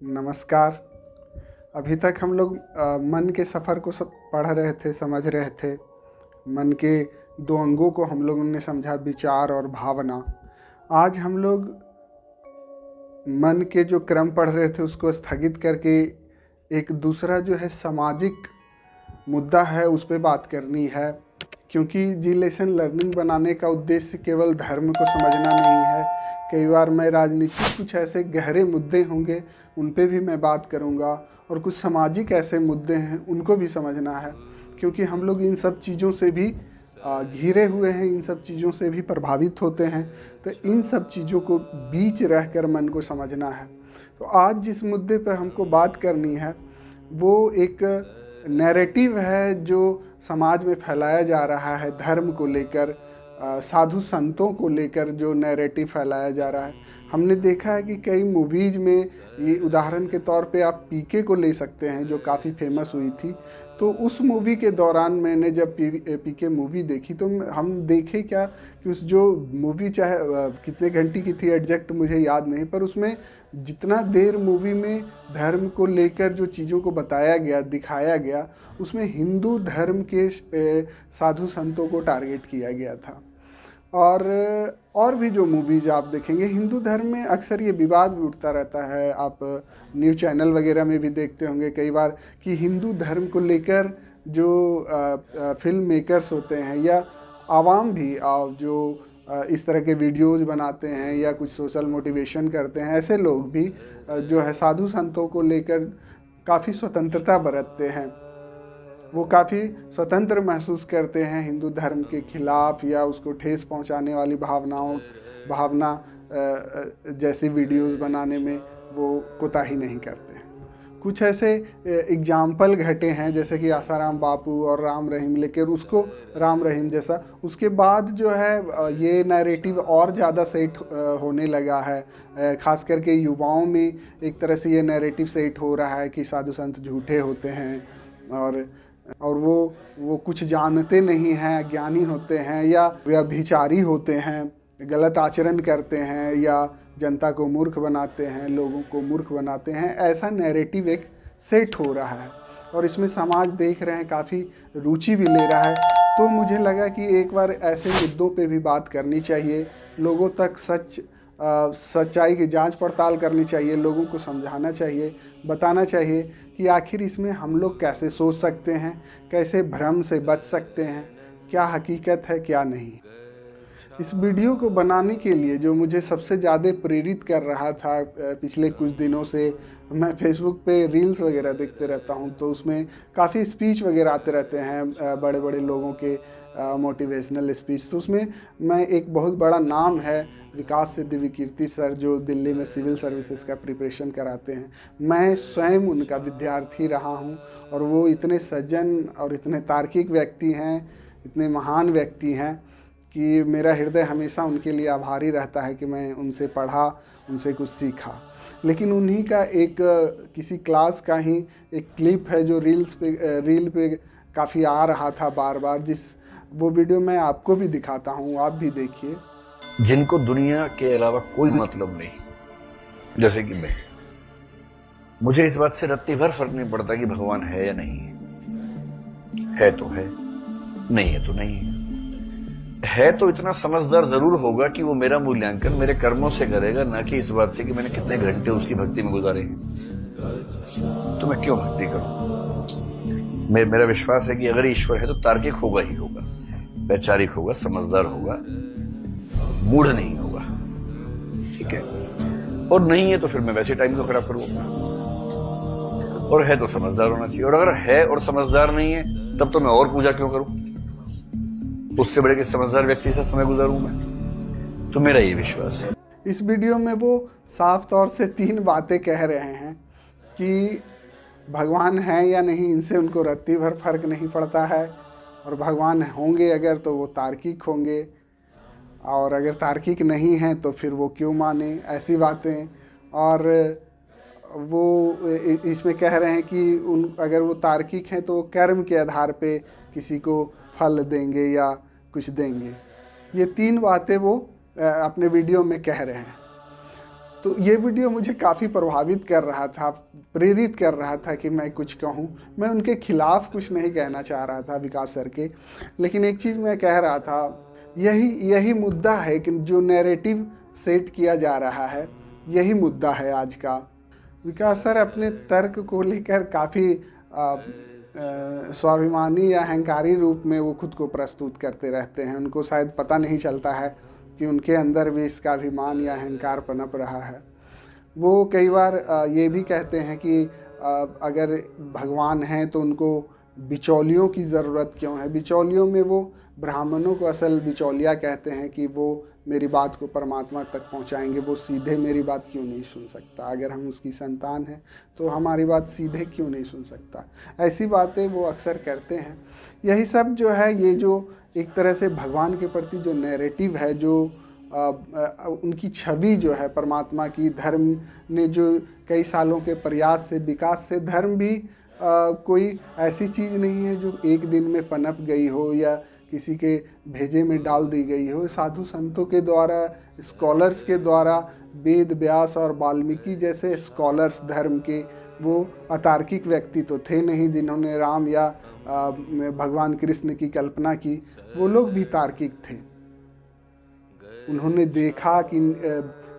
नमस्कार। अभी तक हम लोग मन के सफ़र को पढ़ रहे थे, समझ रहे थे। मन के दो अंगों को हम लोगों ने समझा, विचार और भावना। आज हम लोग मन के जो क्रम पढ़ रहे थे उसको स्थगित करके एक दूसरा जो है सामाजिक मुद्दा है उस पे बात करनी है, क्योंकि जी लेसन लर्निंग बनाने का उद्देश्य केवल धर्म को समझना नहीं है। कई बार मैं राजनीतिक कुछ ऐसे गहरे मुद्दे होंगे उन पे भी मैं बात करूँगा, और कुछ सामाजिक ऐसे मुद्दे हैं उनको भी समझना है, क्योंकि हम लोग इन सब चीज़ों से भी घिरे हुए हैं, इन सब चीज़ों से भी प्रभावित होते हैं। तो इन सब चीज़ों को बीच रहकर मन को समझना है। तो आज जिस मुद्दे पर हमको बात करनी है वो एक नैरेटिव है जो समाज में फैलाया जा रहा है, धर्म को लेकर, साधु संतों को लेकर जो नैरेटिव फैलाया जा रहा है। हमने देखा है कि कई मूवीज़ में, ये उदाहरण के तौर पे आप पीके को ले सकते हैं जो काफ़ी फेमस हुई थी। तो उस मूवी के दौरान मैंने जब पीके मूवी देखी तो हम देखे क्या कि उस जो मूवी, चाहे कितने घंटे की थी एग्जैक्ट मुझे याद नहीं, पर उसमें जितना देर मूवी में धर्म को लेकर जो चीज़ों को बताया गया, दिखाया गया, उसमें हिंदू धर्म के साधु संतों को टारगेट किया गया था। और भी जो मूवीज़ आप देखेंगे, हिंदू धर्म में अक्सर ये विवाद भी उठता रहता है। आप न्यूज़ चैनल वगैरह में भी देखते होंगे कई बार कि हिंदू धर्म को लेकर जो फिल्म मेकर्स होते हैं या आवाम भी जो इस तरह के वीडियोज़ बनाते हैं या कुछ सोशल मोटिवेशन करते हैं, ऐसे लोग भी जो है साधु संतों को लेकर काफ़ी स्वतंत्रता बरतते हैं। वो काफ़ी स्वतंत्र महसूस करते हैं हिंदू धर्म के खिलाफ या उसको ठेस पहुंचाने वाली भावना जैसी वीडियोस बनाने में वो कोताही नहीं करते हैं। कुछ ऐसे एग्जाम्पल घटे हैं जैसे कि आसाराम बापू और राम रहीम, लेकर उसको राम रहीम जैसा, उसके बाद जो है ये नैरेटिव और ज़्यादा सेट होने लगा है। ख़ास करके युवाओं में एक तरह से ये नैरेटिव सेट हो रहा है कि साधु संत झूठे होते हैं और वो कुछ जानते नहीं हैं, अज्ञानी होते हैं या व्यभिचारी होते हैं, गलत आचरण करते हैं या जनता को मूर्ख बनाते हैं, लोगों को मूर्ख बनाते हैं। ऐसा नैरेटिव एक सेट हो रहा है और इसमें समाज देख रहे हैं, काफ़ी रुचि भी ले रहा है। तो मुझे लगा कि एक बार ऐसे मुद्दों पे भी बात करनी चाहिए, लोगों तक सच्चाई की जांच पड़ताल करनी चाहिए, लोगों को समझाना चाहिए, बताना चाहिए कि आखिर इसमें हम लोग कैसे सोच सकते हैं, कैसे भ्रम से बच सकते हैं, क्या हकीकत है क्या नहीं। इस वीडियो को बनाने के लिए जो मुझे सबसे ज़्यादा प्रेरित कर रहा था, पिछले कुछ दिनों से मैं फेसबुक पे रील्स वगैरह देखते रहता हूँ, तो उसमें काफ़ी स्पीच वगैरह आते रहते हैं, बड़े बड़े लोगों के मोटिवेशनल स्पीच। तो उसमें मैं, एक बहुत बड़ा नाम है विकास सिद्धि विकीर्ति सर, जो दिल्ली में सिविल सर्विसेज का प्रिपरेशन कराते हैं। मैं स्वयं उनका विद्यार्थी रहा हूँ और वो इतने सज्जन और इतने तार्किक व्यक्ति हैं, इतने महान व्यक्ति हैं कि मेरा हृदय हमेशा उनके लिए आभारी रहता है कि मैं उनसे पढ़ा, उनसे कुछ सीखा। लेकिन उन्हीं का एक किसी क्लास का ही एक क्लिप है जो रील पे काफ़ी आ रहा था बार बार, वो वीडियो मैं आपको भी दिखाता हूँ, आप भी देखिए। जिनको दुनिया के अलावा कोई मतलब नहीं, जैसे कि मैं, मुझे इस बात से रत्ती भर फर्क नहीं पड़ता कि भगवान है या नहीं है तो है, नहीं है तो नहीं है तो इतना समझदार जरूर होगा कि वो मेरा मूल्यांकन मेरे कर्मों से करेगा, ना कि इस बात से कि मैंने कितने घंटे उसकी भक्ति में गुजारे हैं। तो मैं क्यों भक्ति करूं? मेरा विश्वास है कि अगर ईश्वर है तो तार्किक होगा ही होगा, वैचारिक होगा, समझदार होगा, मूढ़ नहीं होगा, ठीक है। और नहीं है तो फिर मैं वैसे टाइम को खराब करूंगा, और है तो समझदार होना चाहिए। और अगर है और समझदार नहीं है तब तो मैं और पूजा क्यों करूं, उससे बड़े कि समझदार व्यक्ति से समय गुजारूं मैं। तो मेरा ये विश्वास है। इस वीडियो में वो साफ तौर से 3 बातें कह रहे हैं कि भगवान है या नहीं, इनसे उनको रत्ती भर फर्क नहीं पड़ता है, और भगवान होंगे अगर तो वो तार्किक होंगे, और अगर तार्किक नहीं हैं तो फिर वो क्यों माने, ऐसी बातें। और वो इसमें कह रहे हैं कि अगर वो तार्किक हैं तो कर्म के आधार पे किसी को फल देंगे या कुछ देंगे। ये 3 बातें वो अपने वीडियो में कह रहे हैं। तो ये वीडियो मुझे काफ़ी प्रभावित कर रहा था, प्रेरित कर रहा था कि मैं कुछ कहूँ। मैं उनके खिलाफ कुछ नहीं कहना चाह रहा था विकास सर के, लेकिन एक चीज़ मैं कह रहा था, यही मुद्दा है कि जो नैरेटिव सेट किया जा रहा है, यही मुद्दा है आज का। विकास सर अपने तर्क को लेकर काफ़ी स्वाभिमानी या अहंकारी रूप में वो खुद को प्रस्तुत करते रहते हैं। उनको शायद पता नहीं चलता है कि उनके अंदर भी इसका अभिमान या अहंकार पनप रहा है। वो कई बार ये भी कहते हैं कि अगर भगवान हैं तो उनको बिचौलियों की ज़रूरत क्यों है। बिचौलियों में वो ब्राह्मणों को असल बिचौलिया कहते हैं कि वो मेरी बात को परमात्मा तक पहुंचाएंगे, वो सीधे मेरी बात क्यों नहीं सुन सकता। अगर हम उसकी संतान हैं तो हमारी बात सीधे क्यों नहीं सुन सकता। ऐसी बातें वो अक्सर करते हैं। यही सब जो है, ये जो एक तरह से भगवान के प्रति जो नैरेटिव है, जो उनकी छवि जो है परमात्मा की, धर्म ने जो कई सालों के प्रयास से, विकास से, धर्म भी कोई ऐसी चीज़ नहीं है जो एक दिन में पनप गई हो या किसी के भेजे में डाल दी गई हो। साधु संतों के द्वारा, स्कॉलर्स के द्वारा, वेद व्यास और वाल्मीकि जैसे स्कॉलर्स धर्म के, वो अतार्किक व्यक्ति तो थे नहीं जिन्होंने राम या भगवान कृष्ण की कल्पना की। वो लोग भी तार्किक थे। उन्होंने देखा कि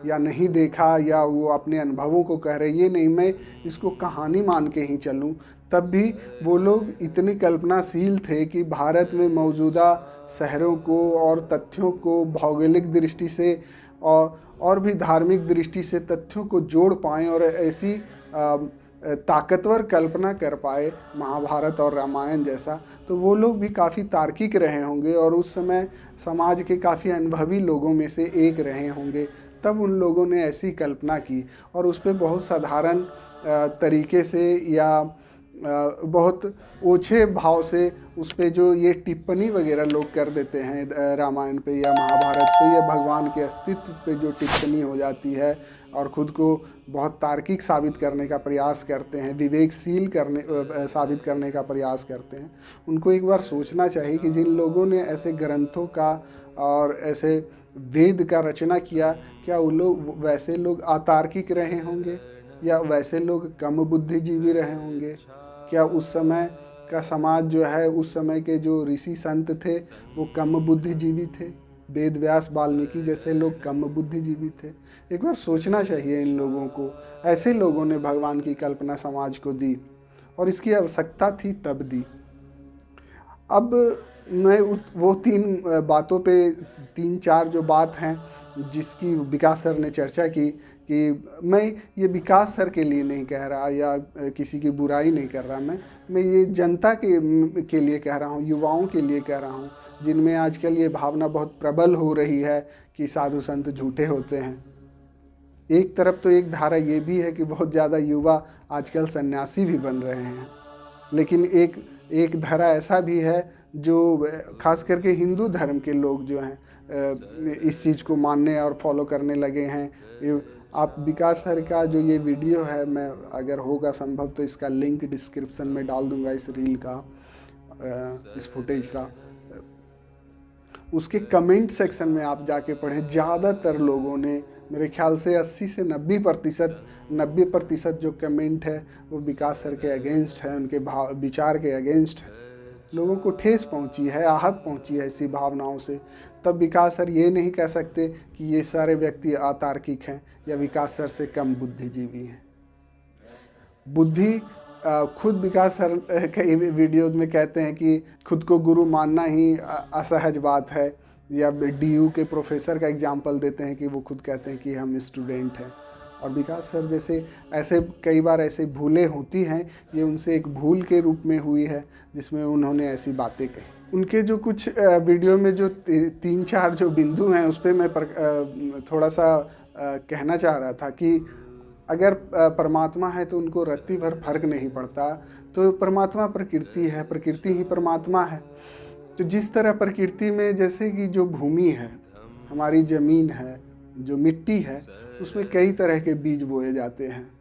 या नहीं देखा, या वो अपने अनुभवों को कह रहे, ये नहीं मैं इसको कहानी मान के ही चलूं, तब भी वो लोग इतने कल्पनाशील थे कि भारत में मौजूदा शहरों को और तथ्यों को भौगोलिक दृष्टि से और भी धार्मिक दृष्टि से तथ्यों को जोड़ पाएँ और ऐसी ताकतवर कल्पना कर पाए महाभारत और रामायण जैसा। तो वो लोग भी काफ़ी तार्किक रहे होंगे और उस समय समाज के काफ़ी अनुभवी लोगों में से एक रहे होंगे। तब उन लोगों ने ऐसी कल्पना की और उस पर बहुत साधारण तरीके से या बहुत ओछे भाव से उस पर जो ये टिप्पणी वगैरह लोग कर देते हैं रामायण पे या महाभारत पे, या भगवान के अस्तित्व पे जो टिप्पणी हो जाती है और ख़ुद को बहुत तार्किक साबित करने का प्रयास करते हैं, विवेकशील साबित करने का प्रयास करते हैं। उनको एक बार सोचना चाहिए कि जिन लोगों ने ऐसे ग्रंथों का और ऐसे वेद का रचना किया, क्या वो लोग वैसे लोग अतार्किक रहे होंगे या वैसे लोग कम बुद्धिजीवी रहे होंगे? क्या उस समय का समाज जो है, उस समय के जो ऋषि संत थे वो कम बुद्धिजीवी थे? वेद व्यास वाल्मीकि जैसे लोग कम बुद्धिजीवी थे? एक बार सोचना चाहिए इन लोगों को। ऐसे लोगों ने भगवान की कल्पना समाज को दी और इसकी आवश्यकता थी तब दी। अब मैं वो तीन बातों पे, 3-4 जो बात हैं जिसकी विकास सर ने चर्चा की, कि मैं ये विकास सर के लिए नहीं कह रहा या किसी की बुराई नहीं कर रहा, मैं ये जनता के लिए कह रहा हूँ, युवाओं के लिए कह रहा हूँ, जिनमें आजकल ये भावना बहुत प्रबल हो रही है कि साधु संत झूठे होते हैं। एक तरफ तो एक धारा ये भी है कि बहुत ज़्यादा युवा आजकल सन्यासी भी बन रहे हैं, लेकिन एक धारा ऐसा भी है जो खास करके हिंदू धर्म के लोग जो हैं इस चीज़ को मानने और फॉलो करने लगे हैं। आप विकास सर का जो ये वीडियो है, मैं अगर होगा संभव तो इसका लिंक डिस्क्रिप्शन में डाल दूंगा, इस रील का, इस फुटेज का। उसके कमेंट सेक्शन में आप जाके पढ़ें, ज़्यादातर लोगों ने, मेरे ख्याल से 80 से 90% जो कमेंट है वो विकास सर के अगेंस्ट है, उनके विचार के अगेंस्ट है। लोगों को ठेस पहुंची है, आहत पहुंची है ऐसी भावनाओं से। तब विकास सर ये नहीं कह सकते कि ये सारे व्यक्ति अतार्किक हैं या विकास सर से कम बुद्धिजीवी हैं। बुद्धि खुद विकास सर कई वीडियोज में कहते हैं कि खुद को गुरु मानना ही असहज बात है, या DU के प्रोफेसर का एग्जाम्पल देते हैं कि वो खुद कहते हैं कि हम स्टूडेंट हैं। और विकास सर जैसे ऐसे कई बार ऐसे भूलें होती हैं, ये उनसे एक भूल के रूप में हुई है जिसमें उन्होंने ऐसी बातें कही। उनके जो कुछ वीडियो में जो 3-4 जो बिंदु हैं उस पर मैं थोड़ा सा कहना चाह रहा था कि अगर परमात्मा है तो उनको रत्ती भर फर्क नहीं पड़ता। तो परमात्मा प्रकृति है, प्रकृति ही परमात्मा है। तो जिस तरह प्रकृति में जैसे कि जो भूमि है, हमारी ज़मीन है, जो मिट्टी है, उसमें कई तरह के बीज बोए जाते हैं,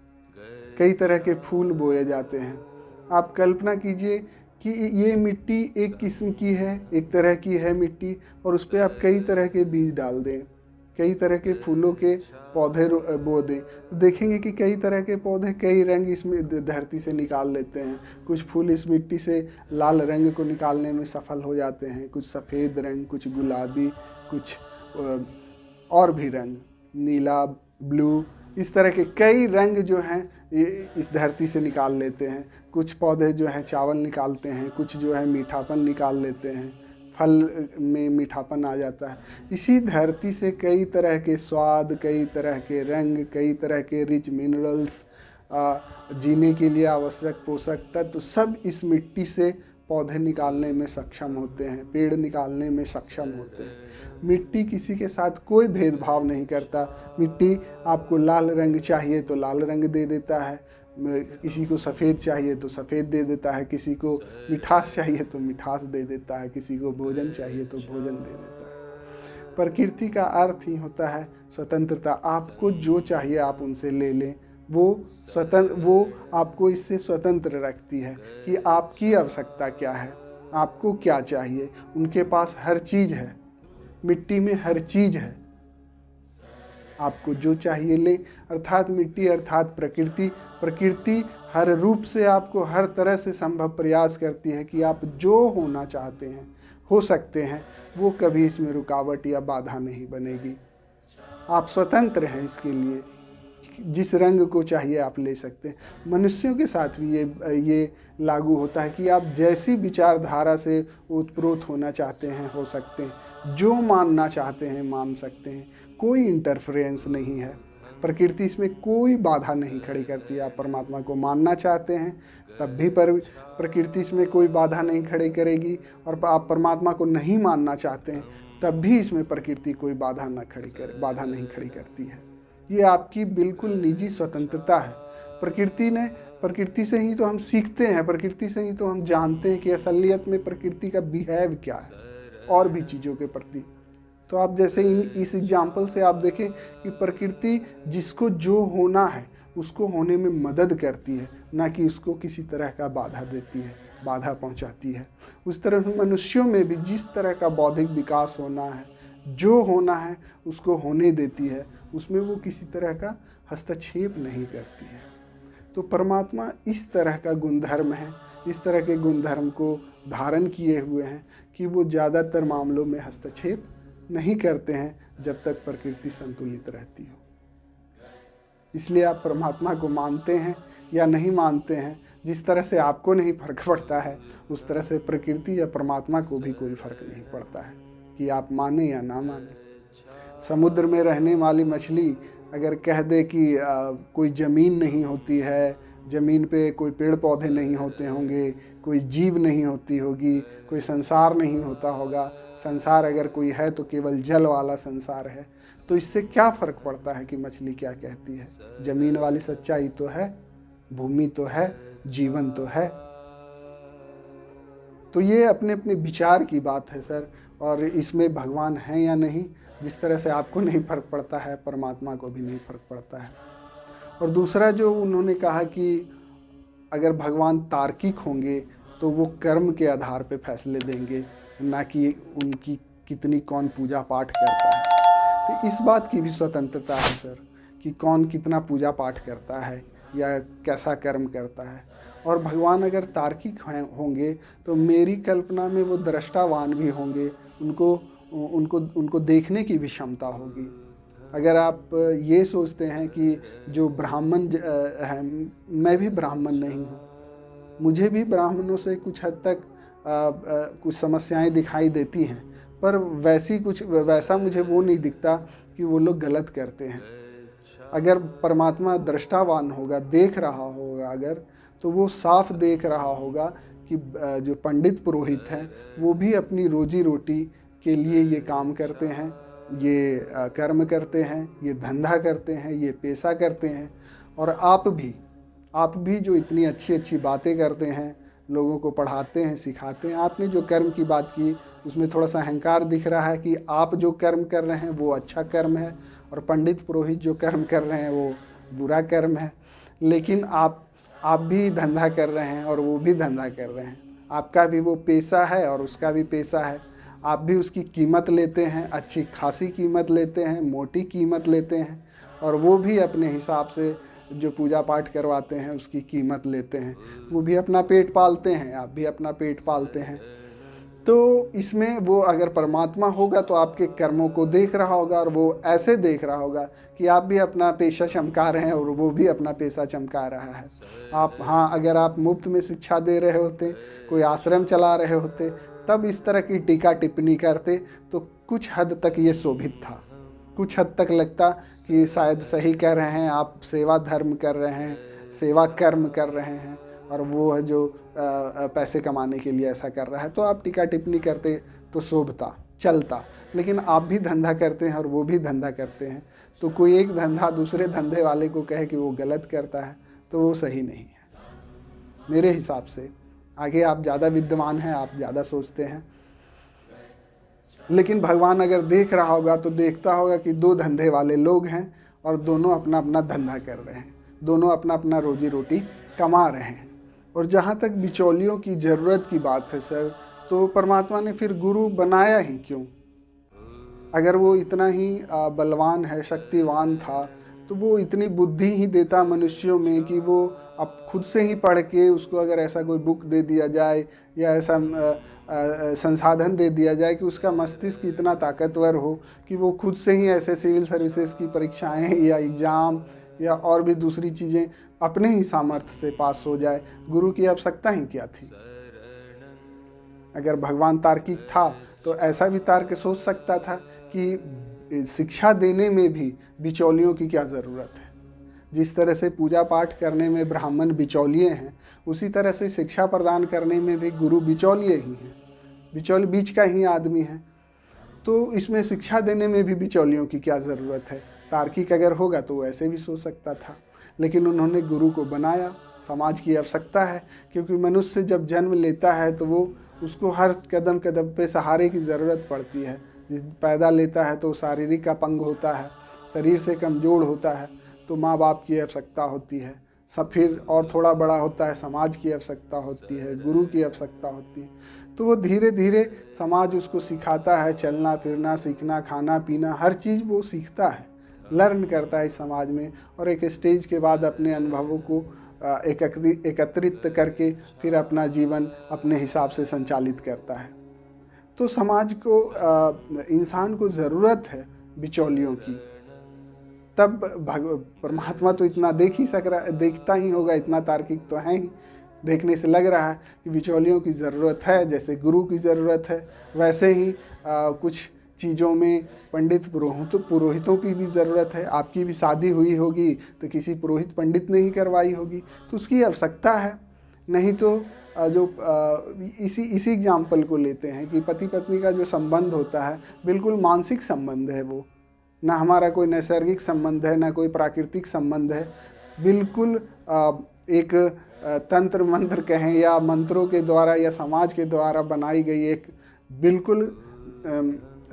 कई तरह के फूल बोए जाते हैं। आप कल्पना कीजिए कि ये मिट्टी एक किस्म की है, एक तरह की है मिट्टी, और उस पर आप कई तरह के बीज डाल दें। कई तरह के फूलों के पौधे बो दें तो देखेंगे कि कई तरह के पौधे कई रंग इसमें धरती से निकाल लेते हैं। कुछ फूल इस मिट्टी से लाल रंग को निकालने में सफल हो जाते हैं, कुछ सफ़ेद रंग, कुछ गुलाबी, कुछ और भी रंग, नीला, ब्लू, इस तरह के कई रंग जो हैं ये इस धरती से निकाल लेते हैं। कुछ पौधे जो हैं चावल निकालते हैं, कुछ जो है मीठापन निकाल लेते हैं, फल में मीठापन आ जाता है। इसी धरती से कई तरह के स्वाद, कई तरह के रंग, कई तरह के रिच मिनरल्स, जीने के लिए आवश्यक पोषक तत्व सब इस मिट्टी से पौधे निकालने में सक्षम होते हैं, पेड़ निकालने में सक्षम होते हैं। मिट्टी किसी के साथ कोई भेदभाव नहीं करता। मिट्टी आपको लाल रंग चाहिए तो लाल रंग दे देता है, किसी को सफ़ेद चाहिए तो सफ़ेद दे देता है, किसी को मिठास चाहिए तो मिठास दे देता है, किसी को भोजन चाहिए तो भोजन दे देता है। प्रकृति का अर्थ ही होता है स्वतंत्रता। आपको जो चाहिए आप उनसे ले लें, वो आपको इससे स्वतंत्र रखती है कि आपकी आवश्यकता क्या है, आपको क्या चाहिए। उनके पास हर चीज़ है, मिट्टी में हर चीज़ है, आपको जो चाहिए ले। अर्थात मिट्टी अर्थात प्रकृति हर रूप से आपको हर तरह से संभव प्रयास करती है कि आप जो होना चाहते हैं हो सकते हैं, वो कभी इसमें रुकावट या बाधा नहीं बनेगी। आप स्वतंत्र हैं इसके लिए, जिस रंग को चाहिए आप ले सकते हैं। मनुष्यों के साथ भी ये लागू होता है कि आप जैसी विचारधारा से ओतप्रोत होना चाहते हैं हो सकते हैं, जो मानना चाहते हैं मान सकते हैं, कोई इंटरफेरेंस नहीं है। प्रकृति इसमें कोई बाधा नहीं खड़ी करती। आप परमात्मा को मानना चाहते हैं तब भी प्रकृति इसमें कोई बाधा नहीं खड़ी करेगी, और आप परमात्मा को नहीं मानना चाहते हैं तब भी इसमें प्रकृति कोई बाधा नहीं खड़ी करती है। ये आपकी बिल्कुल निजी स्वतंत्रता है। प्रकृति से ही तो हम सीखते हैं, प्रकृति से ही तो हम जानते हैं कि असलियत में प्रकृति का बिहेव क्या है और भी चीज़ों के प्रति। तो आप जैसे इस एग्जाम्पल से आप देखें कि प्रकृति जिसको जो होना है उसको होने में मदद करती है, ना कि उसको किसी तरह का बाधा देती है, बाधा पहुंचाती है। उस तरह मनुष्यों में भी जिस तरह का बौद्धिक विकास होना है, जो होना है उसको होने देती है, उसमें वो किसी तरह का हस्तक्षेप नहीं करती है। तो परमात्मा इस तरह का गुणधर्म है, इस तरह के गुणधर्म को धारण किए हुए हैं कि वो ज़्यादातर मामलों में हस्तक्षेप नहीं करते हैं जब तक प्रकृति संतुलित रहती हो। इसलिए आप परमात्मा को मानते हैं या नहीं मानते हैं, जिस तरह से आपको नहीं फर्क पड़ता है उस तरह से प्रकृति या परमात्मा को भी कोई फर्क नहीं पड़ता है कि आप माने या ना माने। समुद्र में रहने वाली मछली अगर कह दे कि कोई ज़मीन नहीं होती है, ज़मीन पे कोई पेड़ पौधे नहीं होते होंगे, कोई जीव नहीं होती होगी, कोई संसार नहीं होता होगा, संसार अगर कोई है तो केवल जल वाला संसार है, तो इससे क्या फ़र्क पड़ता है कि मछली क्या कहती है। ज़मीन वाली सच्चाई तो है, भूमि तो है, जीवन तो है। तो ये अपने अपने विचार की बात है सर, और इसमें भगवान है या नहीं, जिस तरह से आपको नहीं फ़र्क पड़ता है परमात्मा को भी नहीं फ़र्क पड़ता है। और दूसरा जो उन्होंने कहा कि अगर भगवान तार्किक होंगे तो वो कर्म के आधार पे फैसले देंगे, ना कि उनकी कितनी कौन पूजा पाठ करता है। तो इस बात की भी स्वतंत्रता है सर कि कौन कितना पूजा पाठ करता है या कैसा कर्म करता है। और भगवान अगर तार्किक होंगे तो मेरी कल्पना में वो दृष्टावान भी होंगे, उनको देखने की भी क्षमता होगी। अगर आप ये सोचते हैं कि जो ब्राह्मण है, मैं भी ब्राह्मण नहीं हूँ, मुझे भी ब्राह्मणों से कुछ हद तक कुछ समस्याएं दिखाई देती हैं, पर वैसा मुझे वो नहीं दिखता कि वो लोग गलत करते हैं। अगर परमात्मा दृष्टावान होगा, देख रहा होगा अगर, तो वो साफ देख रहा होगा कि जो पंडित पुरोहित हैं वो भी अपनी रोजी रोटी के लिए ये काम करते हैं, ये कर्म करते हैं, ये धंधा करते हैं, ये पेशा करते हैं। और आप भी जो इतनी अच्छी अच्छी बातें करते हैं, लोगों को पढ़ाते हैं, सिखाते हैं, आपने जो कर्म की बात की उसमें थोड़ा सा अहंकार दिख रहा है कि आप जो कर्म कर रहे हैं वो अच्छा कर्म है और पंडित पुरोहित जो कर्म कर रहे हैं वो बुरा कर्म है। लेकिन आप भी धंधा कर रहे हैं और वो भी धंधा कर रहे हैं, आपका भी वो पेशा है और उसका भी पेशा है। आप भी उसकी कीमत लेते हैं, अच्छी खासी कीमत लेते हैं, मोटी कीमत लेते हैं, और वो भी अपने हिसाब से जो पूजा पाठ करवाते हैं उसकी कीमत लेते हैं। वो भी अपना पेट पालते हैं, आप भी अपना पेट पालते हैं। तो इसमें वो अगर परमात्मा होगा तो आपके कर्मों को देख रहा होगा, और वो ऐसे देख रहा होगा कि आप भी अपना पेशा चमका रहे हैं और वो भी अपना पेशा चमका रहा है। आप, हाँ, अगर आप मुफ्त में शिक्षा दे रहे होते, कोई आश्रम चला रहे होते, तब इस तरह की टीका टिप्पणी करते तो कुछ हद तक ये शोभित था, कुछ हद तक लगता कि शायद सही कह रहे हैं, आप सेवा धर्म कर रहे हैं, सेवा कर्म कर रहे हैं, और वो है जो पैसे कमाने के लिए ऐसा कर रहा है, तो आप टीका टिप्पणी करते तो शोभता, चलता। लेकिन आप भी धंधा करते हैं और वो भी धंधा करते हैं, तो कोई एक धंधा दूसरे धंधे वाले को कहे कि वो गलत करता है, तो वो सही नहीं है मेरे हिसाब से। आगे आप ज़्यादा विद्वान हैं, आप ज़्यादा सोचते हैं, लेकिन भगवान अगर देख रहा होगा तो देखता होगा कि दो धंधे वाले लोग हैं और दोनों अपना अपना धंधा कर रहे हैं, दोनों अपना अपना रोजी रोटी कमा रहे हैं। और जहाँ तक बिचौलियों की ज़रूरत की बात है सर, तो परमात्मा ने फिर गुरु बनाया ही क्यों? अगर वो इतना ही बलवान है, शक्तिवान था, तो वो इतनी बुद्धि ही देता मनुष्यों में कि वो अब खुद से ही पढ़ के उसको अगर ऐसा कोई बुक दे दिया जाए या ऐसा संसाधन दे दिया जाए कि उसका मस्तिष्क इतना ताकतवर हो कि वो खुद से ही ऐसे सिविल सर्विसेज की परीक्षाएं या एग्ज़ाम या और भी दूसरी चीज़ें अपने ही सामर्थ्य से पास हो जाए। गुरु की आवश्यकता ही क्या थी? अगर भगवान तार्किक था तो ऐसा भी तार्क सोच सकता था कि शिक्षा देने में भी बिचौलियों की क्या ज़रूरत है। जिस तरह से पूजा पाठ करने में ब्राह्मण बिचौलिए हैं, उसी तरह से शिक्षा प्रदान करने में भी गुरु बिचौलिए ही हैं, बिचौल बीच का ही आदमी है। तो इसमें शिक्षा देने में भी बिचौलियों की क्या ज़रूरत है? तार्किक अगर होगा तो वो ऐसे भी सोच सकता था, लेकिन उन्होंने गुरु को बनाया। समाज की आवश्यकता है, क्योंकि मनुष्य जब जन्म लेता है तो वो उसको हर कदम कदम पे सहारे की ज़रूरत पड़ती है। जिस पैदा लेता है तो शारीरिक अपंग होता है, शरीर से कमज़ोर होता है, तो माँ बाप की आवश्यकता होती है। सब फिर और थोड़ा बड़ा होता है, समाज की आवश्यकता होती है, गुरु की आवश्यकता होती है। तो वो धीरे धीरे समाज उसको सिखाता है, चलना फिरना सीखना, खाना पीना, हर चीज़ वो सीखता है, लर्न करता है इस समाज में, और एक स्टेज के बाद अपने अनुभवों को एकत्रित करके फिर अपना जीवन अपने हिसाब से संचालित करता है। तो समाज को, इंसान को ज़रूरत है बिचौलियों की। तब परमात्मा तो इतना देखता ही होगा, इतना तार्किक तो है ही, देखने से लग रहा है कि बिचौलियों की ज़रूरत है। जैसे गुरु की ज़रूरत है, वैसे ही कुछ चीज़ों में पंडित पुरोहितों की भी ज़रूरत है। आपकी भी शादी हुई होगी तो किसी पुरोहित पंडित ने ही करवाई होगी, तो उसकी आवश्यकता है। नहीं तो इसी एग्जाम्पल को लेते हैं कि पति पत्नी का जो संबंध होता है बिल्कुल मानसिक संबंध है, वो ना हमारा कोई नैसर्गिक संबंध है, ना कोई प्राकृतिक संबंध है। बिल्कुल एक तंत्र मंत्र कहें या मंत्रों के द्वारा या समाज के द्वारा बनाई गई एक बिल्कुल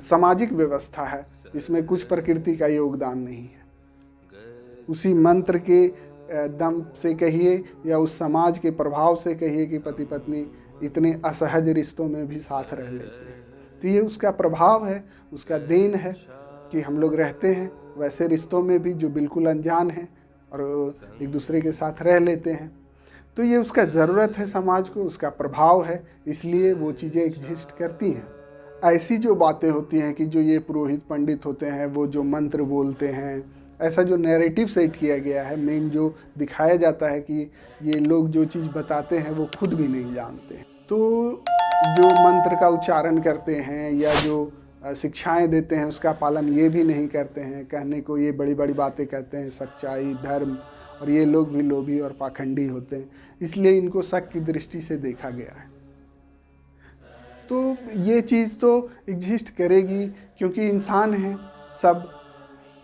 सामाजिक व्यवस्था है, इसमें कुछ प्रकृति का योगदान नहीं है। उसी मंत्र के दम से कहिए या उस समाज के प्रभाव से कहिए कि पति पत्नी इतने असहज रिश्तों में भी साथ रह लेते हैं, तो ये उसका प्रभाव है, उसका देन है कि हम लोग रहते हैं वैसे रिश्तों में भी जो बिल्कुल अनजान हैं और एक दूसरे के साथ रह लेते हैं। तो ये उसका ज़रूरत है समाज को, उसका प्रभाव है, इसलिए वो चीज़ें एग्जिस्ट करती हैं। ऐसी जो बातें होती हैं कि जो ये पुरोहित पंडित होते हैं वो जो मंत्र बोलते हैं, ऐसा जो नैरेटिव सेट किया गया है, मेन जो दिखाया जाता है कि ये लोग जो चीज़ बताते हैं वो खुद भी नहीं जानते। तो जो मंत्र का उच्चारण करते हैं या जो शिक्षाएं देते हैं उसका पालन ये भी नहीं करते हैं, कहने को ये बड़ी बड़ी बातें कहते हैं, सच्चाई, धर्म, और ये लोग भी लोभी और पाखंडी होते हैं, इसलिए इनको शक की दृष्टि से देखा गया है। तो ये चीज़ तो एग्जिस्ट करेगी, क्योंकि इंसान हैं सब,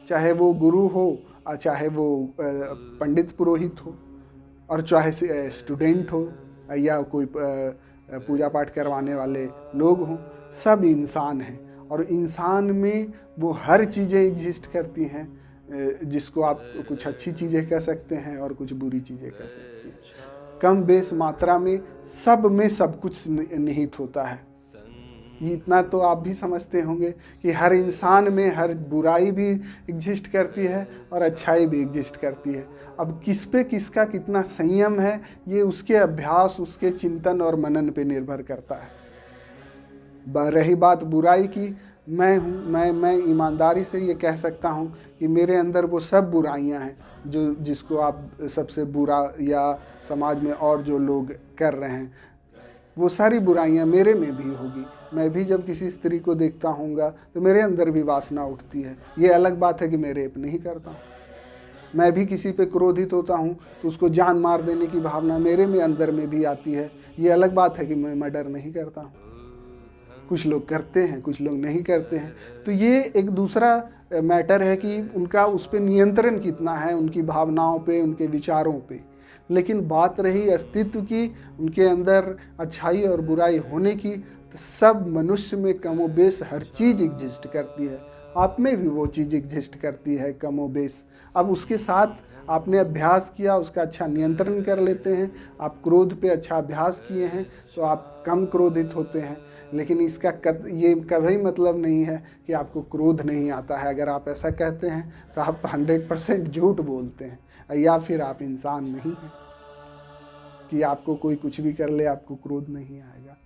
चाहे वो गुरु हो और चाहे वो पंडित पुरोहित हो और चाहे स्टूडेंट हो या कोई पूजा पाठ करवाने वाले लोग हों, सब इंसान हैं। और इंसान में वो हर चीज़ें एग्जिस्ट करती हैं, जिसको आप कुछ अच्छी चीज़ें कह सकते हैं और कुछ बुरी चीज़ें कह सकते हैं। कम बेस मात्रा में सब कुछ निहित होता है। ये इतना तो आप भी समझते होंगे कि हर इंसान में हर बुराई भी एग्जिस्ट करती है और अच्छाई भी एग्जिस्ट करती है। अब किस पे किसका कितना संयम है, ये उसके अभ्यास, उसके चिंतन और मनन पे निर्भर करता है। रही बात बुराई की, मैं ईमानदारी से ये कह सकता हूँ कि मेरे अंदर वो सब बुराइयाँ हैं जो जिसको आप सबसे बुरा या समाज में और जो लोग कर रहे हैं, वो सारी बुराइयाँ मेरे में भी होगी। मैं भी जब किसी स्त्री को देखता हूँगा तो मेरे अंदर भी वासना उठती है। ये अलग बात है कि मैं रेप नहीं करता हूँ। मैं भी किसी पे क्रोधित होता हूँ तो उसको जान मार देने की भावना मेरे में अंदर में भी आती है। ये अलग बात है कि मैं मर्डर नहीं करता हूँ। कुछ लोग करते हैं, कुछ लोग नहीं करते हैं। तो ये एक दूसरा मैटर है कि उनका उस पर नियंत्रण कितना है, उनकी भावनाओं पे, उनके विचारों पे। लेकिन बात रही अस्तित्व की, उनके अंदर अच्छाई और बुराई होने की, तो सब मनुष्य में कमोबेश हर चीज़ एग्जिस्ट करती है। आप में भी वो चीज़ एग्जिस्ट करती है कमोबेश। अब उसके साथ आपने अभ्यास किया, उसका अच्छा नियंत्रण कर लेते हैं। आप क्रोध पे अच्छा अभ्यास किए हैं तो आप कम क्रोधित होते हैं। लेकिन इसका ये कभी मतलब नहीं है कि आपको क्रोध नहीं आता है। अगर आप ऐसा कहते हैं तो आप 100% झूठ बोलते हैं, या फिर आप इंसान नहीं हैं कि आपको कोई कुछ भी कर ले आपको क्रोध नहीं आएगा।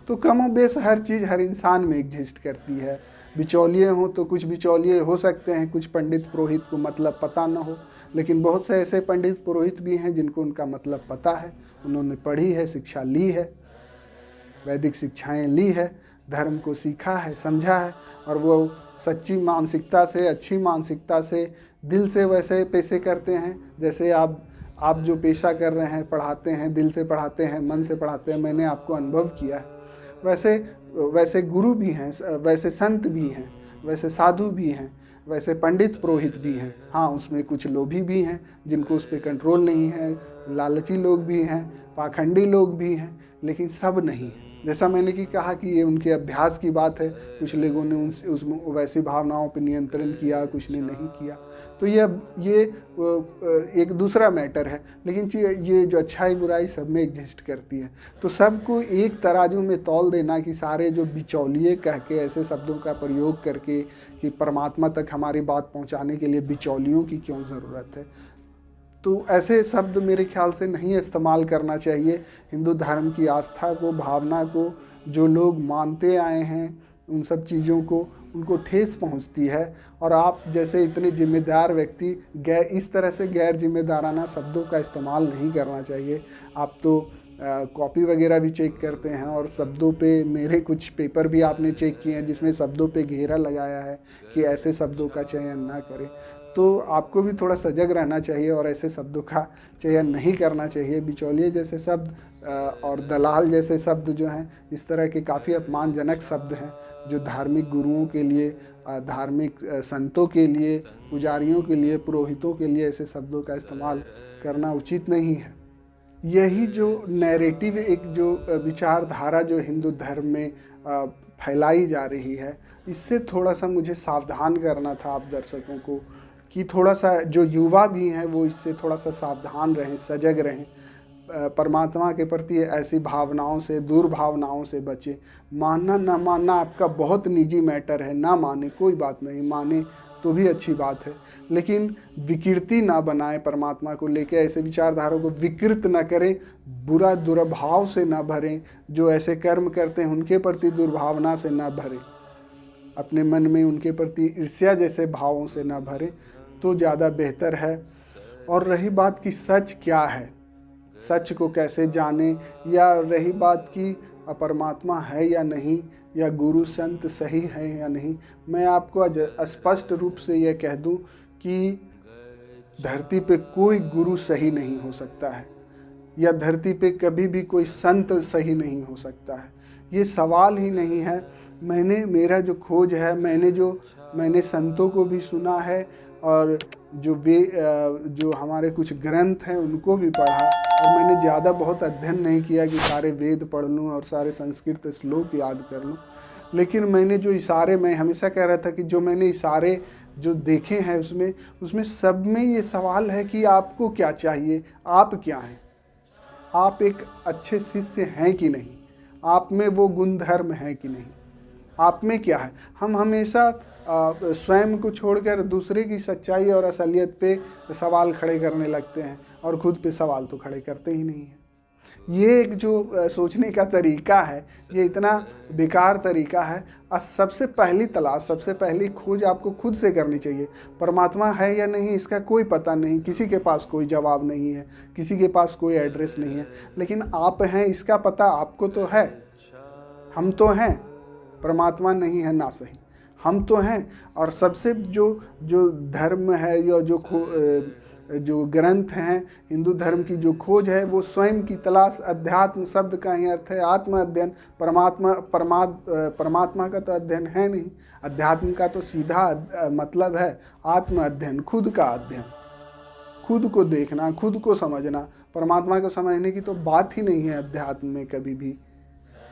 तो कमोबेश हर चीज़ हर इंसान में एग्जिस्ट करती है। बिचौलिए हों तो कुछ बिचौलिए हो सकते हैं, कुछ पंडित पुरोहित को मतलब पता ना हो, लेकिन बहुत से ऐसे पंडित पुरोहित भी हैं जिनको उनका मतलब पता है, उन्होंने पढ़ी है, शिक्षा ली है, वैदिक शिक्षाएं ली है, धर्म को सीखा है, समझा है, और वो सच्ची मानसिकता से, अच्छी मानसिकता से, दिल से वैसे पेशे करते हैं जैसे आप जो पेशा कर रहे हैं, पढ़ाते हैं, दिल से पढ़ाते हैं, मन से पढ़ाते हैं। मैंने आपको अनुभव किया है। वैसे गुरु भी हैं, वैसे संत भी हैं, वैसे साधु भी हैं, वैसे पंडित पुरोहित भी हैं। हाँ, उसमें कुछ लोभी भी हैं जिनको उस पर कंट्रोल नहीं है, लालची लोग भी हैं, पाखंडी लोग भी हैं, लेकिन सब नहीं। जैसा मैंने कि कहा कि ये उनके अभ्यास की बात है। कुछ लोगों ने उस वैसी भावनाओं पर नियंत्रण किया, कुछ ने नहीं किया। तो ये एक दूसरा मैटर है। लेकिन ये जो अच्छाई बुराई सब में एग्जिस्ट करती है। तो सबको एक तराजू में तौल देना कि सारे जो बिचौलिए कह के ऐसे शब्दों का प्रयोग करके कि परमात्मा तक हमारी बात पहुंचाने के लिए बिचौलियों की क्यों ज़रूरत है, तो ऐसे शब्द मेरे ख्याल से नहीं इस्तेमाल करना चाहिए। हिंदू धर्म की आस्था को, भावना को जो लोग मानते आए हैं, उन सब चीज़ों को उनको ठेस पहुंचती है। और आप जैसे इतने जिम्मेदार व्यक्ति इस तरह से गैर जिम्मेदाराना शब्दों का इस्तेमाल नहीं करना चाहिए। आप तो कॉपी वगैरह भी चेक करते हैं और शब्दों पे मेरे कुछ पेपर भी आपने चेक किए हैं जिसमें शब्दों पे घेरा लगाया है कि ऐसे शब्दों का चयन ना करें। तो आपको भी थोड़ा सजग रहना चाहिए और ऐसे शब्दों का चयन नहीं करना चाहिए। बिचौलिए जैसे शब्द और दलाल जैसे शब्द जो हैं, इस तरह के काफ़ी अपमानजनक शब्द हैं जो धार्मिक गुरुओं के लिए, धार्मिक संतों के लिए, पुजारियों के लिए, पुरोहितों के लिए ऐसे शब्दों का इस्तेमाल करना उचित नहीं है। यही जो नैरेटिव, एक जो विचारधारा जो हिंदू धर्म में फैलाई जा रही है, इससे थोड़ा सा मुझे सावधान करना था आप दर्शकों को कि थोड़ा सा जो युवा भी हैं वो इससे थोड़ा सा सावधान रहें, सजग रहें, परमात्मा के प्रति ऐसी भावनाओं से, दुर्भावनाओं से बचें। मानना ना मानना आपका बहुत निजी मैटर है, ना माने कोई बात नहीं, माने तो भी अच्छी बात है, लेकिन विकृति ना बनाएं परमात्मा को लेकर, ऐसे विचारधारा को विकृत ना करें, बुरा दुर्भाव से ना भरें, जो ऐसे कर्म करते हैं उनके प्रति दुर्भावना से ना भरें, अपने मन में उनके प्रति ईर्ष्या जैसे भावों से ना भरें, तो ज़्यादा बेहतर है। और रही बात कि सच क्या है, सच को कैसे जाने, या रही बात कि परमात्मा है या नहीं, या गुरु संत सही है या नहीं, मैं आपको स्पष्ट रूप से यह कह दूं कि धरती पे कोई गुरु सही नहीं हो सकता है, या धरती पे कभी भी कोई संत सही नहीं हो सकता है। ये सवाल ही नहीं है। मेरा जो खोज है, मैंने संतों को भी सुना है, और जो हमारे कुछ ग्रंथ हैं उनको भी पढ़ा, और मैंने ज़्यादा बहुत अध्ययन नहीं किया कि सारे वेद पढ़ लूँ और सारे संस्कृत श्लोक याद कर लूँ, लेकिन मैंने जो इशारे, मैं हमेशा कह रहा था कि जो मैंने इशारे जो देखे हैं उसमें सब में ये सवाल है कि आपको क्या चाहिए, आप क्या हैं, आप एक अच्छे शिष्य हैं कि नहीं, आप में वो गुण धर्म है कि नहीं। आप में क्या है। हम हमेशा स्वयं को छोड़कर दूसरे की सच्चाई और असलियत पे सवाल खड़े करने लगते हैं और खुद पे सवाल तो खड़े करते ही नहीं हैं। ये एक जो सोचने का तरीका है, ये इतना बेकार तरीका है। और सबसे पहली तलाश, सबसे पहली खोज आपको खुद से करनी चाहिए। परमात्मा है या नहीं इसका कोई पता नहीं, किसी के पास कोई जवाब नहीं है, किसी के पास कोई एड्रेस नहीं है, लेकिन आप हैं इसका पता आपको तो है। हम तो हैं, परमात्मा नहीं है ना सही, हम तो हैं। और सबसे जो जो धर्म है या जो ग्रंथ हैं, हिंदू धर्म की जो खोज है वो स्वयं की तलाश। अध्यात्म शब्द का ही अर्थ है आत्म अध्ययन। परमात्मा का तो अध्ययन है नहीं, अध्यात्म का तो सीधा मतलब है आत्म अध्ययन, खुद का अध्ययन, खुद को देखना, खुद को समझना। परमात्मा को समझने की तो बात ही नहीं है अध्यात्म में कभी भी।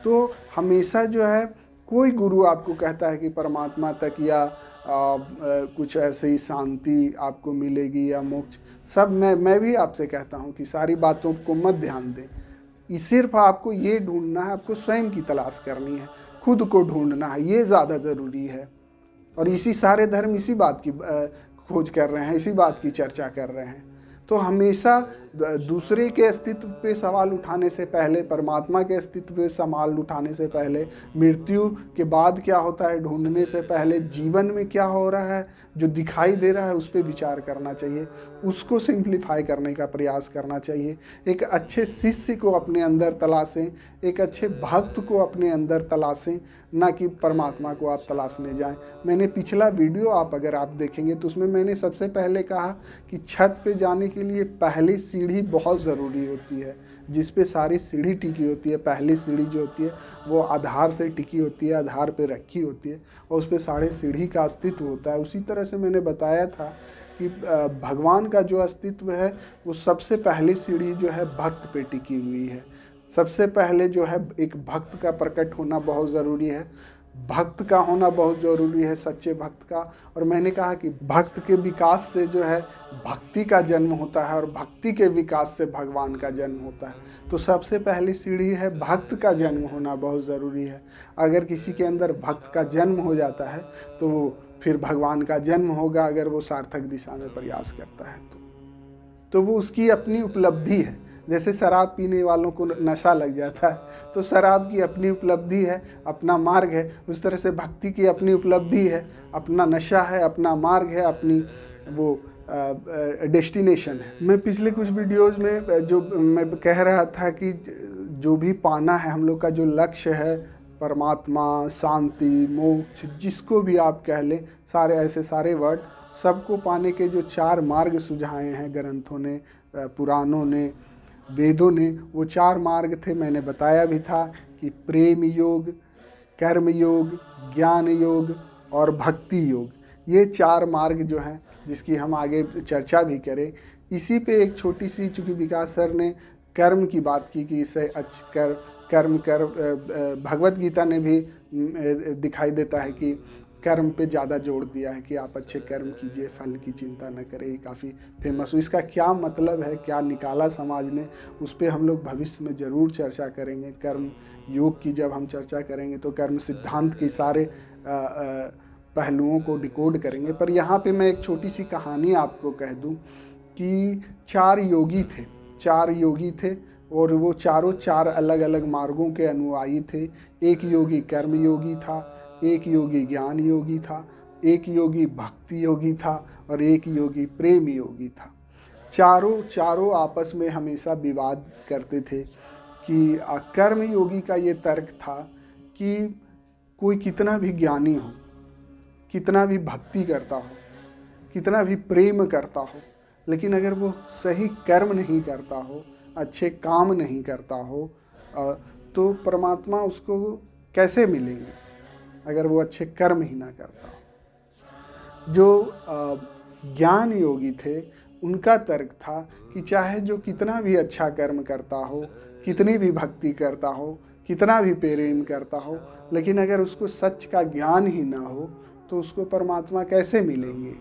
तो हमेशा जो है कोई गुरु आपको कहता है कि परमात्मा तक या कुछ ऐसे ही शांति आपको मिलेगी या मोक्ष, सब मैं भी आपसे कहता हूँ कि सारी बातों को मत ध्यान दें। सिर्फ आपको ये ढूंढना है, आपको स्वयं की तलाश करनी है, खुद को ढूंढना है, ये ज़्यादा ज़रूरी है। और इसी सारे धर्म इसी बात की खोज कर रहे हैं, इसी बात की चर्चा कर रहे हैं। तो हमेशा दूसरे के अस्तित्व पे सवाल उठाने से पहले, परमात्मा के अस्तित्व पे सवाल उठाने से पहले, मृत्यु के बाद क्या होता है ढूंढने से पहले, जीवन में क्या हो रहा है जो दिखाई दे रहा है उस पर विचार करना चाहिए, उसको सिंप्लीफाई करने का प्रयास करना चाहिए। एक अच्छे शिष्य को अपने अंदर तलाशें, एक अच्छे भक्त को अपने अंदर तलाशें, ना कि परमात्मा को आप तलाशने जाएं। मैंने पिछला वीडियो आप अगर आप देखेंगे तो उसमें मैंने सबसे पहले कहा कि छत पे जाने के लिए पहली सीढ़ी बहुत ज़रूरी होती है, जिस पे सारी सीढ़ी टिकी होती है। पहली सीढ़ी जो होती है वो आधार से टिकी होती है, आधार पे रखी होती है और उस पे सारे सीढ़ी का अस्तित्व होता है। उसी तरह से मैंने बताया था कि भगवान का जो अस्तित्व है वो सबसे पहली सीढ़ी जो है भक्त पे टिकी हुई है। सबसे पहले जो है एक भक्त का प्रकट होना बहुत ज़रूरी है, भक्त का होना बहुत ज़रूरी है, सच्चे भक्त का। और मैंने कहा कि भक्त के विकास से जो है भक्ति का जन्म होता है और भक्ति के विकास से भगवान का जन्म होता है। तो सबसे पहली सीढ़ी है भक्त का जन्म होना बहुत ज़रूरी है। अगर किसी के अंदर भक्त का जन्म हो जाता है तो वो फिर भगवान का जन्म होगा, अगर वो सार्थक दिशा में प्रयास करता है तो वो उसकी अपनी उपलब्धि है। जैसे शराब पीने वालों को नशा लग जाता है तो शराब की अपनी उपलब्धि है, अपना मार्ग है। उस तरह से भक्ति की अपनी उपलब्धि है, अपना नशा है, अपना मार्ग है, अपनी वो डेस्टिनेशन है। मैं पिछले कुछ वीडियोस में जो मैं कह रहा था कि जो भी पाना है हम लोग का जो लक्ष्य है, परमात्मा, शांति, मोक्ष, जिसको भी आप कह लें, सारे ऐसे सारे वर्ड, सबको पाने के जो 4 मार्ग सुझाए हैं ग्रंथों ने, पुराणों ने, वेदों ने, वो 4 मार्ग थे। मैंने बताया भी था कि प्रेम योग, कर्म योग, ज्ञान योग और भक्ति योग, ये 4 मार्ग जो हैं जिसकी हम आगे चर्चा भी करें। इसी पे एक छोटी सी, चूँकि विकास सर ने कर्म की बात की कि इसे कर्म कर, भगवत गीता ने भी दिखाई देता है कि कर्म पे ज़्यादा जोर दिया है कि आप अच्छे कर्म कीजिए, फल की चिंता न करें। ये काफ़ी फेमस हो। इसका क्या मतलब है, क्या निकाला समाज ने, उस पर हम लोग भविष्य में ज़रूर चर्चा करेंगे। कर्म योग की जब हम चर्चा करेंगे तो कर्म सिद्धांत के सारे पहलुओं को डिकोड करेंगे। पर यहाँ पे मैं एक छोटी सी कहानी आपको कह दूँ कि 4 योगी थे और वो चारों 4 अलग अलग मार्गों के अनुयायी थे। एक योगी कर्म योगी था, एक योगी ज्ञान योगी था, एक योगी भक्ति योगी था और एक योगी प्रेम योगी था। चारों आपस में हमेशा विवाद करते थे कि कर्म योगी का ये तर्क था कि कोई कितना भी ज्ञानी हो, कितना भी भक्ति करता हो, कितना भी प्रेम करता हो, लेकिन अगर वो सही कर्म नहीं करता हो, अच्छे काम नहीं करता हो, तो परमात्मा उसको कैसे मिलेंगे अगर वो अच्छे कर्म ही ना करता हो। जो ज्ञान योगी थे उनका तर्क था कि चाहे जो कितना भी अच्छा कर्म करता हो, कितनी भी भक्ति करता हो, कितना भी प्रेम करता हो, लेकिन अगर उसको सच का ज्ञान ही ना हो तो उसको परमात्मा कैसे मिलेंगे।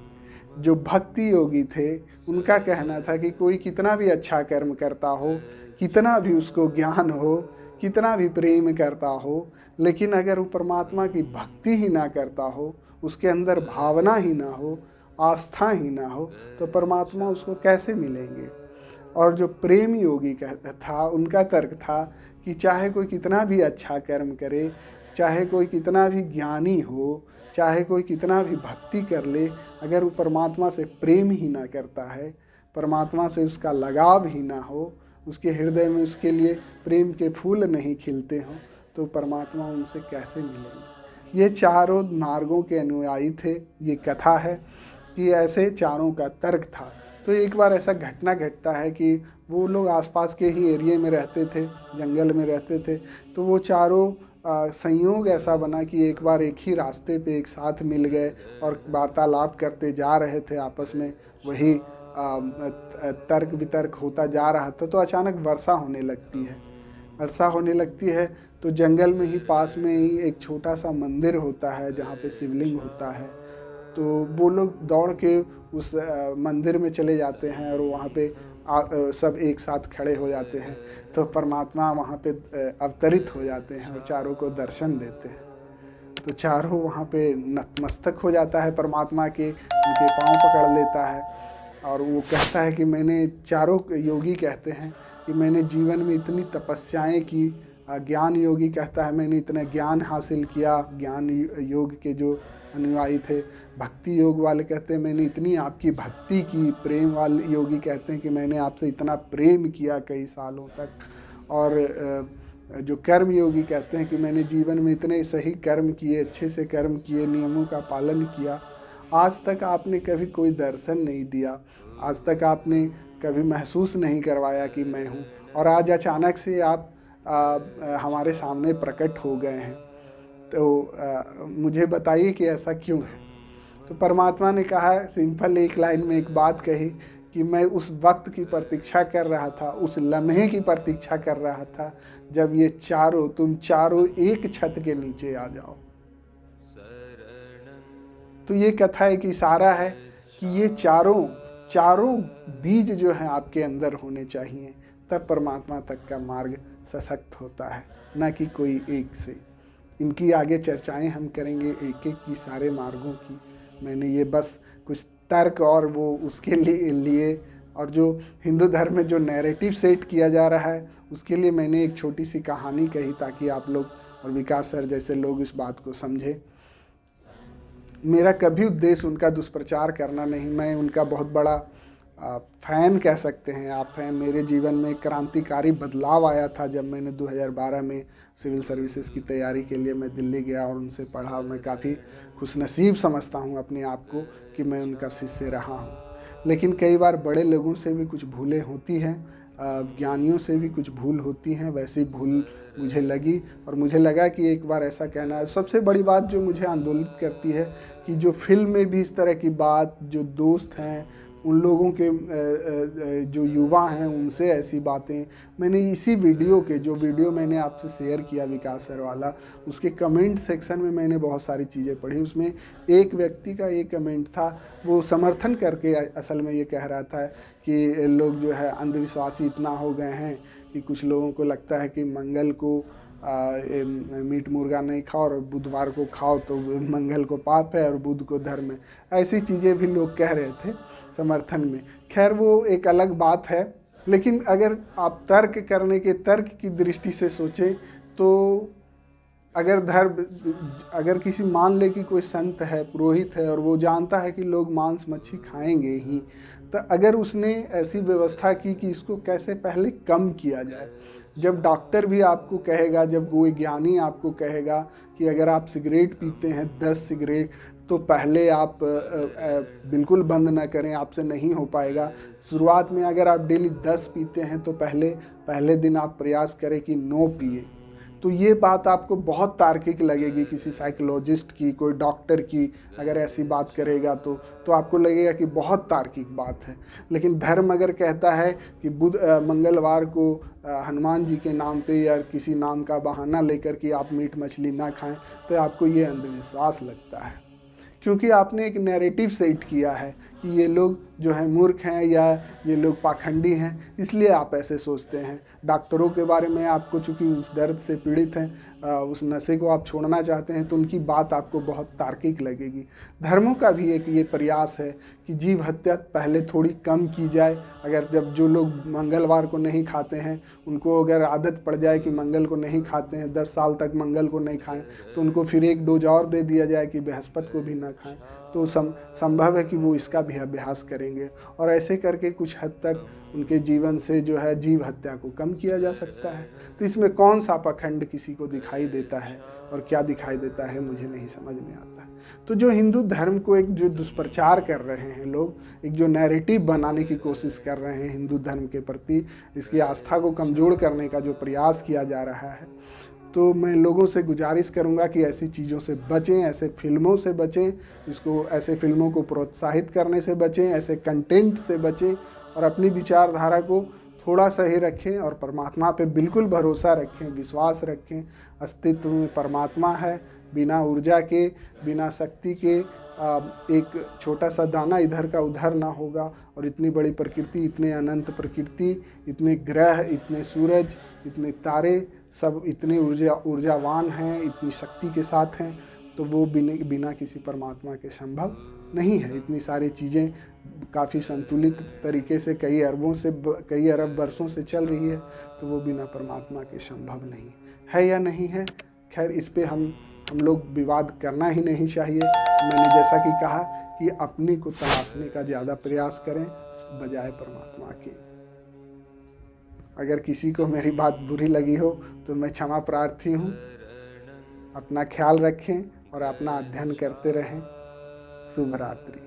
जो भक्ति योगी थे उनका कहना था कि कोई कितना भी अच्छा कर्म करता हो, कितना भी उसको ज्ञान हो, कितना भी प्रेम करता हो, लेकिन अगर वो परमात्मा की भक्ति ही ना करता हो, उसके अंदर भावना ही ना हो, आस्था ही ना हो, तो परमात्मा उसको कैसे मिलेंगे। और जो प्रेम योगी कहता था, उनका तर्क था कि चाहे कोई कितना भी अच्छा कर्म करे, चाहे कोई कितना भी ज्ञानी हो, चाहे कोई कितना भी भक्ति कर ले, अगर वो परमात्मा से प्रेम ही ना करता है, परमात्मा से उसका लगाव ही ना हो, उसके हृदय में उसके लिए प्रेम के फूल नहीं खिलते हों, तो परमात्मा उनसे कैसे मिलेंगे। ये चारों मार्गों के अनुयायी थे। ये कथा है कि ऐसे चारों का तर्क था। तो एक बार ऐसा घटना घटता है कि वो लोग आसपास के ही एरिया में रहते थे, जंगल में रहते थे। तो वो चारों संयोग ऐसा बना कि एक बार एक ही रास्ते पे एक साथ मिल गए और वार्तालाप करते जा रहे थे आपस में। वही तर्क वितर्क होता जा रहा था। तो अचानक वर्षा होने लगती है। वर्षा होने लगती है तो जंगल में ही पास में ही एक छोटा सा मंदिर होता है जहाँ पे शिवलिंग होता है। तो वो लोग दौड़ के उस मंदिर में चले जाते हैं और वहाँ पे सब एक साथ खड़े हो जाते हैं। तो परमात्मा वहाँ पे अवतरित हो जाते हैं और चारों को दर्शन देते हैं। तो चारों वहाँ पे नतमस्तक हो जाता है परमात्मा के, उनके पाँव पकड़ लेता है और वो कहता है कि मैंने, चारों योगी कहते हैं कि मैंने जीवन में इतनी तपस्याएं की। ज्ञान योगी कहता है मैंने इतना ज्ञान हासिल किया, ज्ञान योग के जो अनुयायी थे। भक्ति योग वाले कहते हैं मैंने इतनी आपकी भक्ति की। प्रेम वाले योगी कहते हैं कि मैंने आपसे इतना प्रेम किया कई सालों तक। और जो कर्म योगी कहते हैं कि मैंने जीवन में इतने सही कर्म किए, अच्छे से कर्म किए, नियमों का पालन किया। आज तक आपने कभी कोई दर्शन नहीं दिया, आज तक आपने कभी महसूस नहीं करवाया कि मैं हूँ, और आज अचानक से आप हमारे सामने प्रकट हो गए हैं। तो मुझे बताइए कि ऐसा क्यों है। तो परमात्मा ने कहा, सिंपल एक लाइन में एक बात कही कि मैं उस वक्त की प्रतीक्षा कर रहा था, उस लम्हे की प्रतीक्षा कर रहा था जब ये चारों, तुम चारों एक छत के नीचे आ जाओ। तो ये कथा एक इशारा है कि ये चारों बीज जो हैं आपके अंदर होने चाहिए, तब परमात्मा तक का मार्ग सशक्त होता है, न कि कोई एक से। इनकी आगे चर्चाएं हम करेंगे एक एक की, सारे मार्गों की। मैंने ये बस कुछ तर्क और वो उसके लिए और जो हिंदू धर्म में जो नैरेटिव सेट किया जा रहा है उसके लिए मैंने एक छोटी सी कहानी कही, ताकि आप लोग और विकास सर जैसे लोग इस बात को समझें। मेरा कभी उद्देश्य उनका दुष्प्रचार करना नहीं। मैं उनका बहुत बड़ा फ़ैन कह सकते हैं आप हैं। मेरे जीवन में क्रांतिकारी बदलाव आया था जब मैंने 2012 में सिविल सर्विसेज की तैयारी के लिए मैं दिल्ली गया और उनसे पढ़ा। मैं काफ़ी खुशनसीब समझता हूँ अपने आप को कि मैं उनका शिष्य रहा हूँ। लेकिन कई बार बड़े लोगों से भी कुछ भूलें होती हैं, ज्ञानियों से भी कुछ भूल होती हैं। वैसी भूल मुझे लगी और मुझे लगा कि एक बार ऐसा कहना है। सबसे बड़ी बात जो मुझे आंदोलित करती है कि जो फिल्म में भी इस तरह की बात, जो दोस्त हैं उन लोगों के जो युवा हैं उनसे ऐसी बातें, मैंने इसी वीडियो के, जो वीडियो मैंने आपसे शेयर किया विकास सर वाला, उसके कमेंट सेक्शन में मैंने बहुत सारी चीज़ें पढ़ी। उसमें एक व्यक्ति का एक कमेंट था, वो समर्थन करके असल में ये कह रहा था कि लोग जो है अंधविश्वासी इतना हो गए हैं कि कुछ लोगों को लगता है कि मंगल को मीट मुर्गा नहीं खाओ और बुधवार को खाओ तो मंगल को पाप है और बुध को धर्म है। ऐसी चीज़ें भी लोग कह रहे थे समर्थन में। खैर वो एक अलग बात है। लेकिन अगर आप तर्क करने के, तर्क की दृष्टि से सोचें तो अगर किसी, मान ले कि कोई संत है, पुरोहित है और वो जानता है कि लोग मांस मच्छी खाएंगे ही, तो अगर उसने ऐसी व्यवस्था की कि इसको कैसे पहले कम किया जाए। जब डॉक्टर भी आपको कहेगा, जब कोई ज्ञानी आपको कहेगा कि अगर आप सिगरेट पीते हैं 10 सिगरेट तो पहले आप बिल्कुल बंद ना करें, आपसे नहीं हो पाएगा। शुरुआत में अगर आप डेली 10 पीते हैं तो पहले दिन आप प्रयास करें कि 9 पिए। तो ये बात आपको बहुत तार्किक लगेगी किसी साइकोलॉजिस्ट की, कोई डॉक्टर की अगर ऐसी बात करेगा तो आपको लगेगा कि बहुत तार्किक बात है। लेकिन धर्म अगर कहता है कि मंगलवार को हनुमान जी के नाम पे या किसी नाम का बहाना लेकर कि आप मीट मछली ना खाएं, तो आपको ये अंधविश्वास लगता है, क्योंकि आपने एक नैरेटिव सेट किया है कि ये लोग जो हैं मूर्ख हैं या ये लोग पाखंडी हैं, इसलिए आप ऐसे सोचते हैं। डॉक्टरों के बारे में आपको, चूँकि उस दर्द से पीड़ित हैं, उस नशे को आप छोड़ना चाहते हैं, तो उनकी बात आपको बहुत तार्किक लगेगी। धर्मों का भी एक ये प्रयास है कि जीव हत्या पहले थोड़ी कम की जाए। अगर जब जो लोग मंगलवार को नहीं खाते हैं, उनको अगर आदत पड़ जाए कि मंगल को नहीं खाते हैं, 10 साल तक मंगल को नहीं खाएं, तो उनको फिर एक डोज और दे दिया जाए कि बृहस्पति को भी ना खाएं, तो संभव है कि वो इसका भी अभ्यास करेंगे। और ऐसे करके कुछ हद तक उनके जीवन से जो है जीव हत्या को कम किया जा सकता है। तो इसमें कौन सा पाखंड किसी को दिखाई देता है और क्या दिखाई देता है, मुझे नहीं समझ में आता है। तो जो हिंदू धर्म को एक जो दुष्प्रचार कर रहे हैं लोग, एक जो नैरेटिव बनाने की कोशिश कर रहे हैं हिंदू धर्म के प्रति, इसकी आस्था को कमज़ोर करने का जो प्रयास किया जा रहा है, तो मैं लोगों से गुजारिश करूंगा कि ऐसी चीज़ों से बचें, ऐसे फिल्मों से बचें, ऐसे फिल्मों को प्रोत्साहित करने से बचें, ऐसे कंटेंट से बचें और अपनी विचारधारा को थोड़ा सही रखें और परमात्मा पे बिल्कुल भरोसा रखें, विश्वास रखें। अस्तित्व में परमात्मा है, बिना ऊर्जा के, बिना शक्ति के एक छोटा सा दाना इधर का उधर ना होगा। और इतनी बड़ी प्रकृति, इतने अनंत प्रकृति, इतने ग्रह, इतने सूरज, इतने तारे, सब इतने ऊर्जावान हैं, इतनी शक्ति के साथ हैं, तो वो बिना किसी परमात्मा के संभव नहीं है। इतनी सारी चीज़ें काफ़ी संतुलित तरीके से कई अरब वर्षों से चल रही है, तो वो बिना परमात्मा के संभव नहीं है या नहीं है। खैर, इस पे हम लोग विवाद करना ही नहीं चाहिए। मैंने जैसा कि कहा कि अपने को तलाशने का ज़्यादा प्रयास करें बजाय परमात्मा के। अगर किसी को मेरी बात बुरी लगी हो तो मैं क्षमा प्रार्थी हूँ। अपना ख्याल रखें और अपना अध्ययन करते रहें। शुभ रात्रि।